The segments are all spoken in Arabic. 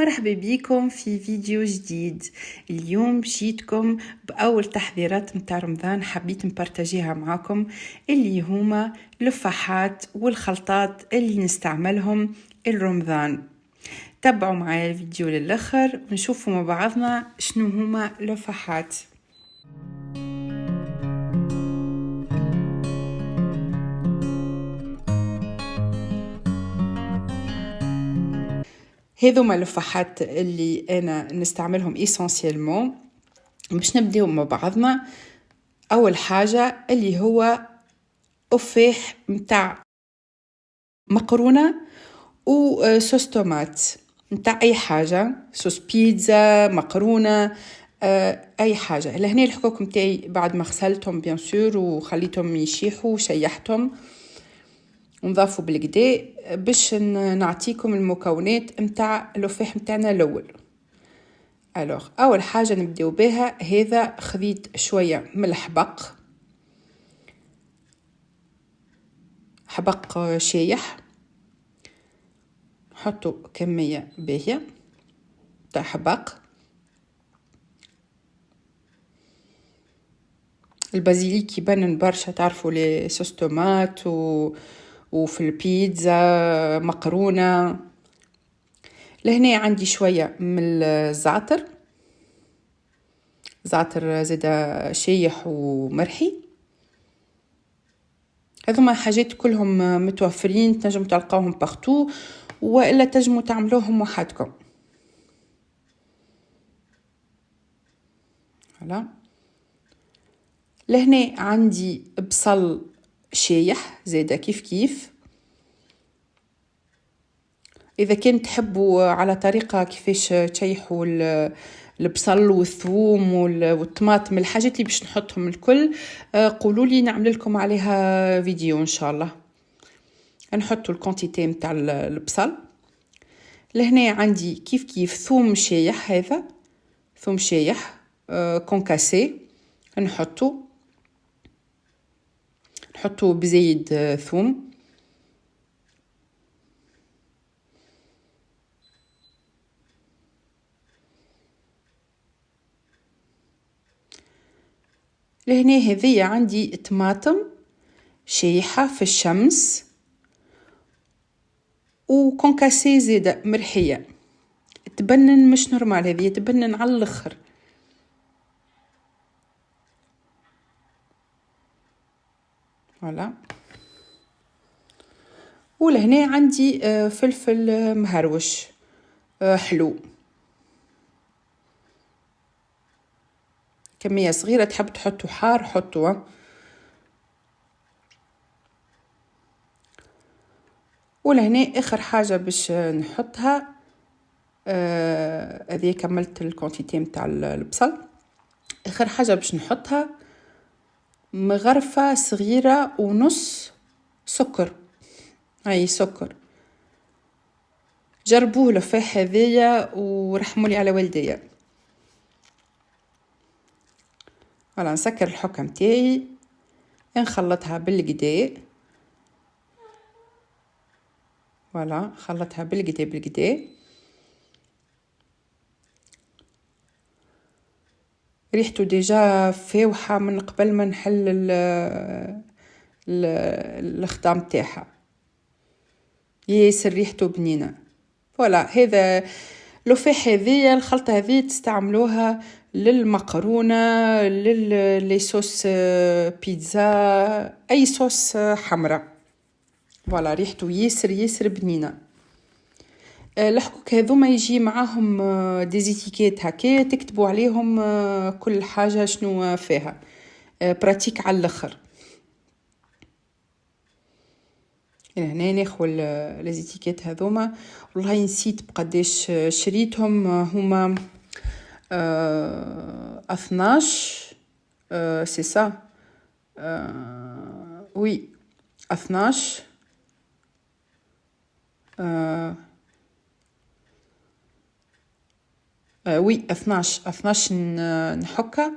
مرحبا بكم في فيديو جديد. اليوم جيتكم بأول تحذيرات متاع رمضان، حبيت نبارتاجيها معاكم، اللي هما لفاحات والخلطات اللي نستعملهم الرمضان. تابعوا معايا الفيديو للآخر ونشوفوا مع بعضنا شنو هما لفاحات. هذوما اللفاحات اللي انا نستعملهم اسانسيلمون. باش نبداو مع بعضنا. اول حاجه اللي هو افيح متاع مقرونه وصوص تومات متاع اي حاجه، صوص بيتزا، مقرونه، اي حاجه. لهنا الحكوك متاعي بعد ما غسلتهم بيان سور وخليتهم يشيحوا وشيحتهم ونضافوا بالكدا باش نعطيكم المكونات متاع اللفاح متاعنا الاول. اول حاجه نبداو بها، هذا خذيت شويه ملح حبق شايح، حطوا كميه باهيه تاع حبق. البازيليك يبنن برشا، تعرفوا لي صوص تومات وفي البيتزا مقرونه. لهنا عندي شويه من الزعتر، زعتر زاده شايح ومرحي. هذوما حاجات كلهم متوفرين، تنجم تلقاوهم بارتو والا تنجموا تعملوهم وحدكم. هلا لهنا عندي بصل شايح زاده كيف اذا كنت تحبوا على طريقه كيفاش تشيحوا البصل والثوم والطماطم، الحاجات اللي باش نحطهم الكل قولوا لي نعمل لكم عليها فيديو ان شاء الله. نحطوا الكونتيتي نتاع البصل. لهنا عندي كيف ثوم شايح، هذا ثوم شايح كونكاسي، نحطوا بزيد ثوم. لهنا هذه عندي طماطم شايحة في الشمس وكونكاسي زيادة مرحية، تبنن مش نورمال، هذه تبنن على الاخر. فوالا. ولهنا عندي فلفل مهروش حلو، كمية صغيرة، تحب تحطوا حار حطوا. ولهنا اخر حاجة باش نحطها، هذه كملت الكونتيتي متاع البصل. اخر حاجة باش نحطها مغرفة صغيرة ونص سكر، هاي سكر. جربوه لفاح هذيا ورحمولي على والديا. فوالا نسكر الحكة متاعي، نخلطها بالكدا. فوالا خلطها بالكدا. ريحته ديجا فاوحة من قبل ما نحل الخضام تاعها، ياسر ريحته بنينة. فوالا هذا لفاح هذيا، الخلطة هذه تستعملوها للمقرونة، للصوص بيتزا، اي صوص حمرا. فوالا ريحته ياسر بنينة. الحكوك هذوما يجي معاهم ديزيتيكيت هكا تكتبوا عليهم كل حاجة شنو فيها، براتيك على الاخر. هنا ناخذ ليزيتيكيت هذوما، والله نسيت بقداش شريتهم، هما 12 سي سا، وي 12 وي 12 نحكة،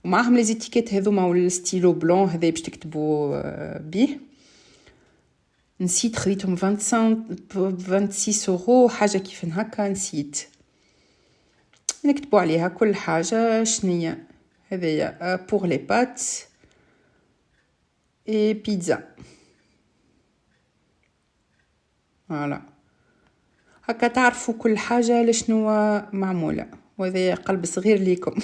ومعهم ليزيتيكيت هذوما والستيلو بلون هذا باش تكتبوا بيه. نسيت خذيتهم 26 اورو حاجه كيف هكا، نسيت. نكتبوا عليها كل حاجة شنية. هذايا بور لي بات اي بيتزا. فوالا هكا تعرفوا كل حاجة لشنو معمولة، وهذا قلب صغير ليكم.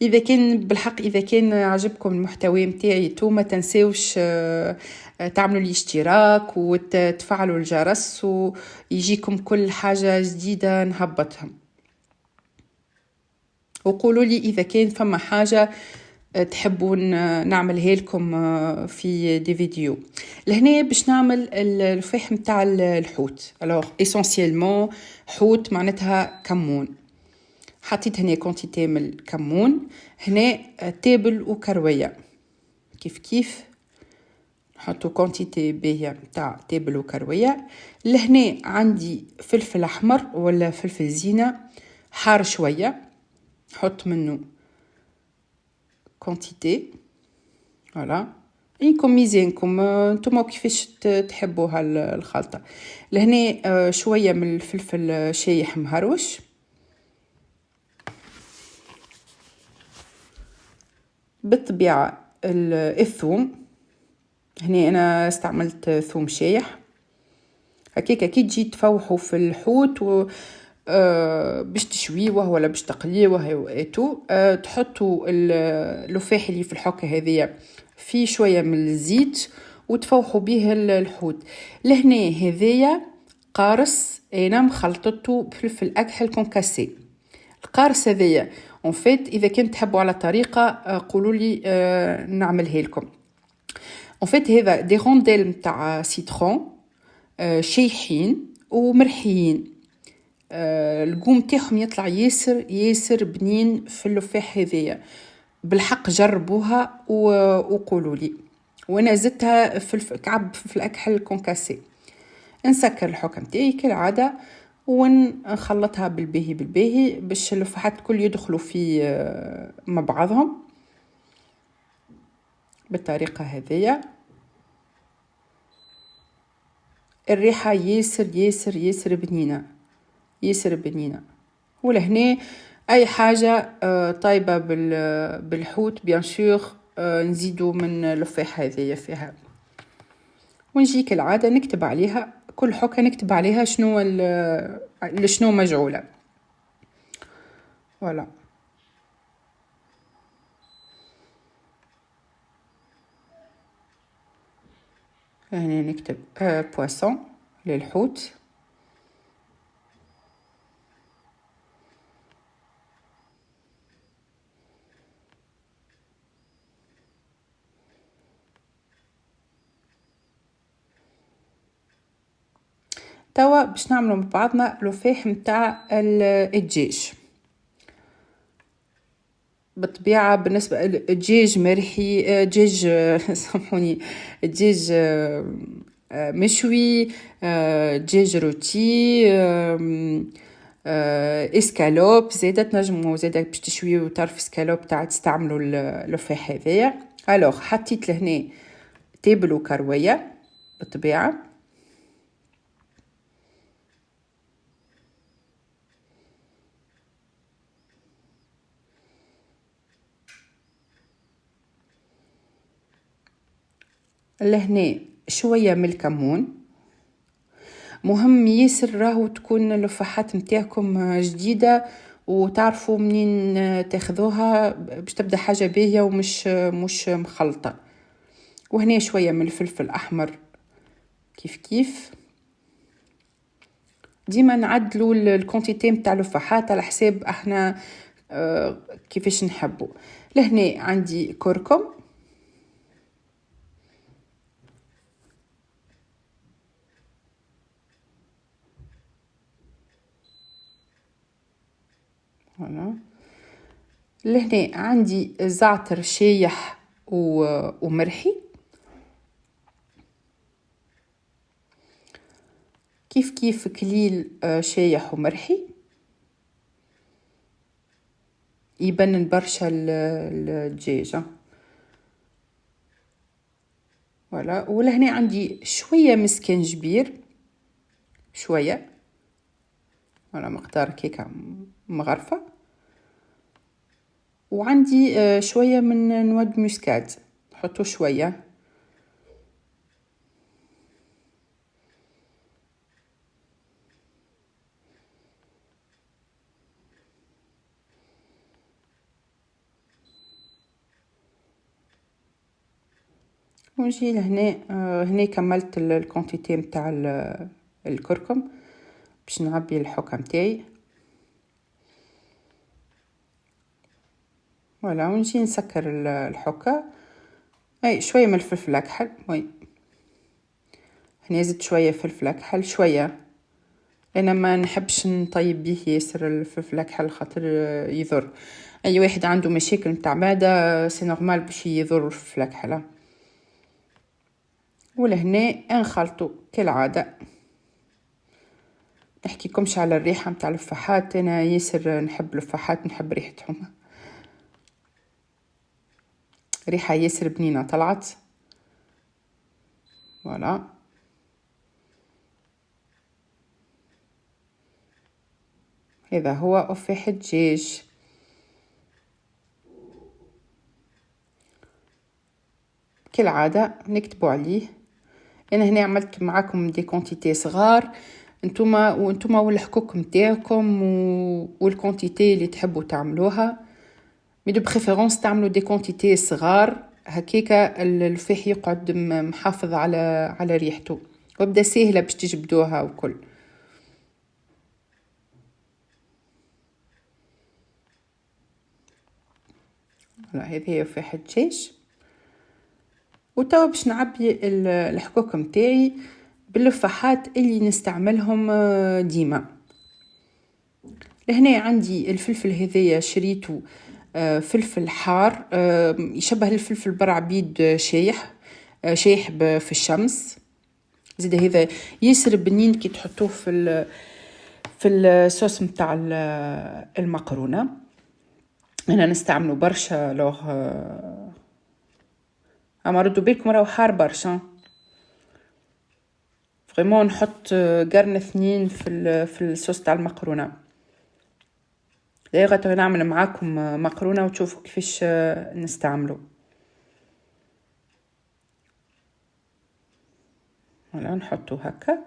اذا كان بالحق، اذا كان عجبكم المحتوى متاعي تو ما تنساوش تعملوا لي اشتراك وتفعلوا الجرس ويجيكم كل حاجة جديدة نهبطها. وقولوا لي اذا كان فما حاجة تحبون نعملها لكم في دي فيديو. لهنا باش نعمل الفحم متاع الحوت. الوغ اسونسيلمون حوت معناتها كمون. حطيت هنا كونتيتي من الكمون، هنا تابل وكروية كيف كيف نحطو كونتيتي باهية متاع تابل وكروية. لهنا عندي فلفل احمر ولا فلفل زينة حار شوية، نحط منه كونتيتي. فوالا انكم ميزانكم نتوما كيفاش تحبوها الخلطة. لهنا شوية من الفلفل شايح مهروش، بالطبيعة الثوم. هنا أنا استعملت ثوم شايح. هكاك كي تجي تفوحوا في الحوت باش تشويوه ولا باش تقليوه واتو تحطوا اللفاح اللي في الحكة هذية في شوية من الزيت وتفوحوا به الحوت. لهنا هذية قارص انا مخلطته بفلفل اكحل كونكاسي. القارص هذية اون فيت اذا كنت تحبوا على طريقة قولوا لي نعملها لكم. اون فيت هذا دي رونديل نتاع سيترون شايحين ومرحيين. القوم تاعهم يطلع ياسر ياسر بنين في اللفاح هذية. بالحق جربوها وقولوا لي. وانا زدتها في كعب في الاكحل كونكاسي. نسكر الحكم تاعي كالعاده ونخلطها بالباهي بالباهي باش اللفاحات كل يدخلوا في مع بعضهم بالطريقه هذية. الريحه ياسر ياسر ياسر بنينه ياسر بنينه. ولهنا اي حاجه طيبه بالحوت بيان سور نزيدوا من اللفاح هذية فيها. ونجي كالعاده نكتب عليها كل حكه، نكتب عليها شنو مجعوله. فوالا هنا نكتب بواسون للحوت. توا باش نعملوا مع بعضنا لفاح متاع الدجاج. بالطبيعه بالنسبه للدجاج مرحي، دجاج سامحوني، دجاج مشوي، دجاج روتي، اسكالوب زاده تنجموا زاده باش تشويو طرف اسكالوب تاع تستعملوا اللفاح هذايا. الوغ حطيت لهنا تابل وكرويه بالطبيعه. لهنا شويه من الكمون. مهم ياسر راهو تكون اللفاحات نتاعكم جديده وتعرفوا منين تاخذوها باش تبدا حاجه باهيه ومش مخلطه. وهنا شويه من الفلفل الاحمر كيف كيف. ديما نعدلوا الكونتيتي نتاع اللفاحات على حساب احنا كيفاش نحبوا. لهنا عندي كركم، هنا لهنا عندي زعتر شايح ومرحي كيف كيف كليل شايح ومرحي يبنن برشا الدجاجة. ولا ولهنا عندي شوية مسكنجبير شوية ولا مقدار كيكه مغرفه. وعندي شويه من نواد موسكاد، نحطو شويه. ونجي لهنا، هنا كملت الكونتيتي نتاع الكركم باش نعبي الحكه نتاعي. ولا ونجي نسكر الحكه. اي شويه من الفلفل الاكحل، وي هنا زدت شويه فلفل اكحل شويه، انا ما نحبش نطيب به ياسر الفلفل الاكحل خاطر يضر. اي واحد عنده مشاكل نتاع معده سي نورمال باش يضر الفلفل الاكحل. ولهنا نخلطو كالعاده. نحكيكمش على الريحه نتاع الفحات، انا ياسر نحب الفحات، نحب ريحتهم، ريحه ياسر بنينه طلعت. فوالا هذا هو أفاح الدجاج. كالعاده نكتبوا عليه. انا هنا عملت معاكم دي كونتيتي صغار، وانتوما والحكوك نتاعكم والكونتيتي اللي تحبوا تعملوها، مي دو بريفيرونس تعملوا دي كونتيتي صغار هكاكا الفاح يقعد محافظ على ريحته، وبدا سهله باش تجبدوها وكل. هذه هي فاح الدجاج. وتوا باش نعبي الحكوك نتاعي باللفاحات اللي نستعملهم ديما. لهنا عندي الفلفل هذايا شريته فلفل حار، يشبه الفلفل برعبيد شايح في الشمس. زيد هذا ياسر بنين كي تحطوه في الصوص متاع المقرونه. انا نستعمله برشا لوغ، اما ردوا بالكم راهو حار برشا فريمون. نحط قرن 2 في الصوص تاع المقرونه. دايره نعمل معاكم مقرونه وتشوفوا كيفاش نستعمله. ولا نحطو هكا.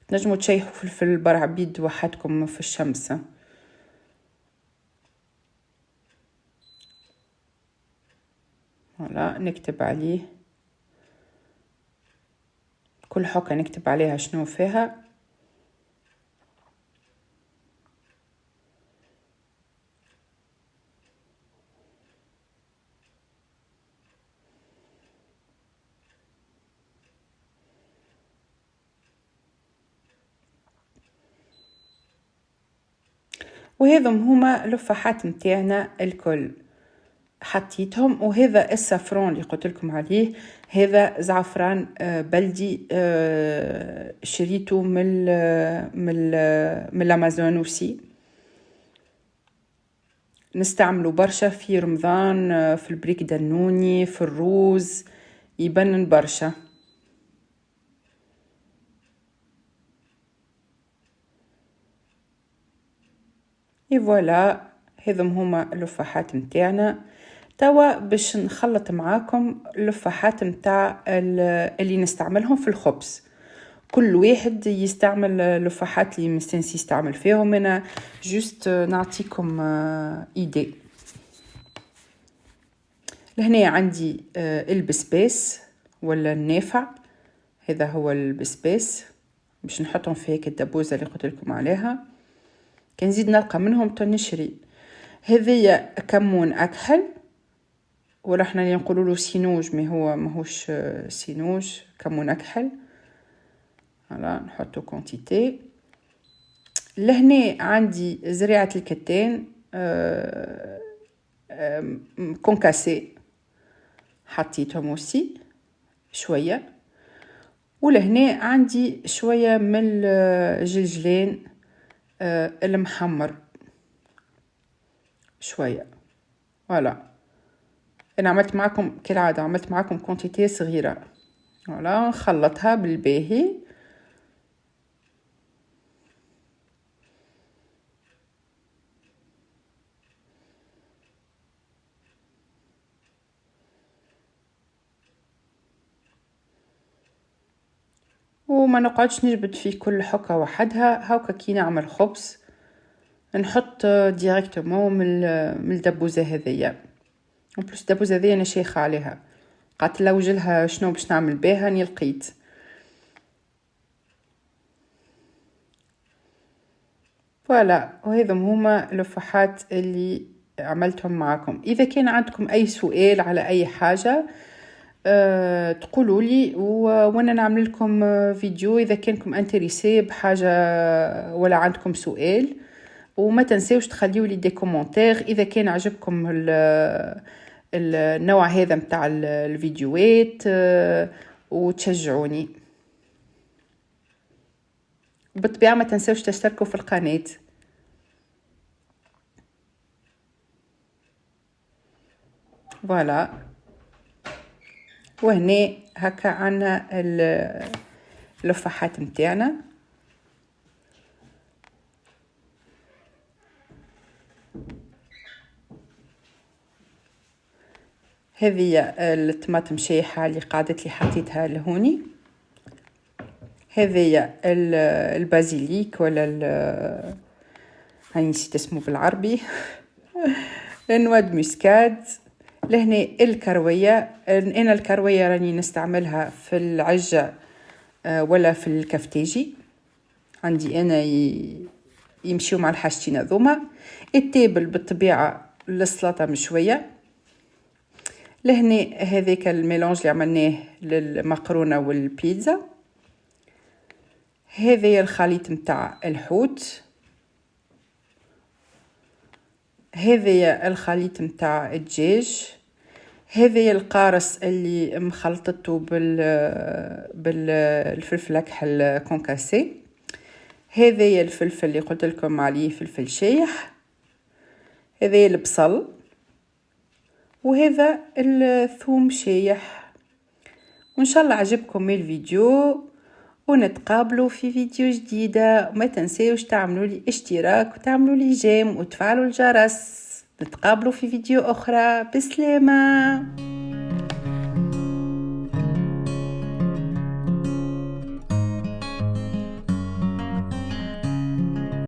تنجموا تشيحوا فلفل برعبيد وحدكم في الشمس. ولا نكتب عليه كل حكه، نكتب عليها شنو فيها. وهذم هما لفاحات نتاعنا الكل حطيتهم. وهذا السافرون اللي قلت لكم عليه، هذا زعفران بلدي شريته من الامازون وسي. نستعمله برشا في رمضان، في البريك دنوني، في الروز، يبنن برشا. فوالا هذم هما اللفاحات نتاعنا. توا باش نخلط معاكم اللفاحات نتاع اللي نستعملهم في الخبز. كل واحد يستعمل اللفاحات اللي مستنسي يستعمل فيهم. انا جوست نعطيكم ايدي. لهنا عندي البسباس ولا النافع، هذا هو البسباس باش نحطهم في هيك الدبوزه اللي قلت لكم عليها. كنزيد نلقى منهم تنشري. هذيا كمون اكحل، ولا احنا اللي نقولوا له سينوج، ما هو ماهوش سينوج، كمون اكحل. هلا نحطو كونتيتي. لهنا عندي زريعه الكتان كونكاسي، حطيتهم وسي شويه. ولهنا عندي شويه من الجلجلين المحمر شويه. فوالا انا عملت معكم كالعاده، عملت معكم كونتيتي صغيره. فوالا نخلطها بالباهي. وما نقعدش نجبد فيه كل حكة وحدها. هاوكا كي نعمل خبز نحط ديريكتومون من الدبوزة هذيا. وبلس الدبوزة هذيا انا شيخة عليها، قعدت لوجلها شنو باش نعمل بها اني لقيت. فوالا، وهذم هما اللفحات اللي عملتهم معكم. اذا كان عندكم اي سؤال على اي حاجة تقولوا لي وانا نعمل لكم فيديو اذا كانكم انتريسي بحاجة ولا عندكم سؤال. وما تنسوش تخليوا لي دي كومنتير اذا كان عجبكم النوع هذا متاع الفيديوهات وتشجعوني. بالطبيعة ما تنسوش تشتركوا في القناة. فوالا، وهنا هكا عنا اللفحات متاعنا. هذه الطماطم شايحة اللي قعدت لي حطيتها لهوني. هذه البازيليك ولا هاي نسيت اسمه بالعربي النواد مسكاد. لهنا الكروية، انا الكروية راني نستعملها في العجة ولا في الكفتاجي، عندي انا يمشيو مع الحاجتين هذوما. التابل بالطبيعة للسلطة مشوية. لهنا هذاك الميلانج اللي عملناه للمقرونة والبيتزا. هذا الخليط متاع الحوت. هذا الخليط متاع الدجاج. هذا القارص اللي مخلطته بالفلفل اكحل كونكاسي. هذا الفلفل اللي قلت لكم عليه فلفل شايح. هذا البصل، وهذا الثوم شايح. وان شاء الله عجبكم الفيديو، ونتقابلوا في فيديو جديدة. وما تنسوش تعملوا لي اشتراك وتعملوا لي جيم وتفعلوا الجرس. نتقابلوا في فيديو اخرى. بسلامة.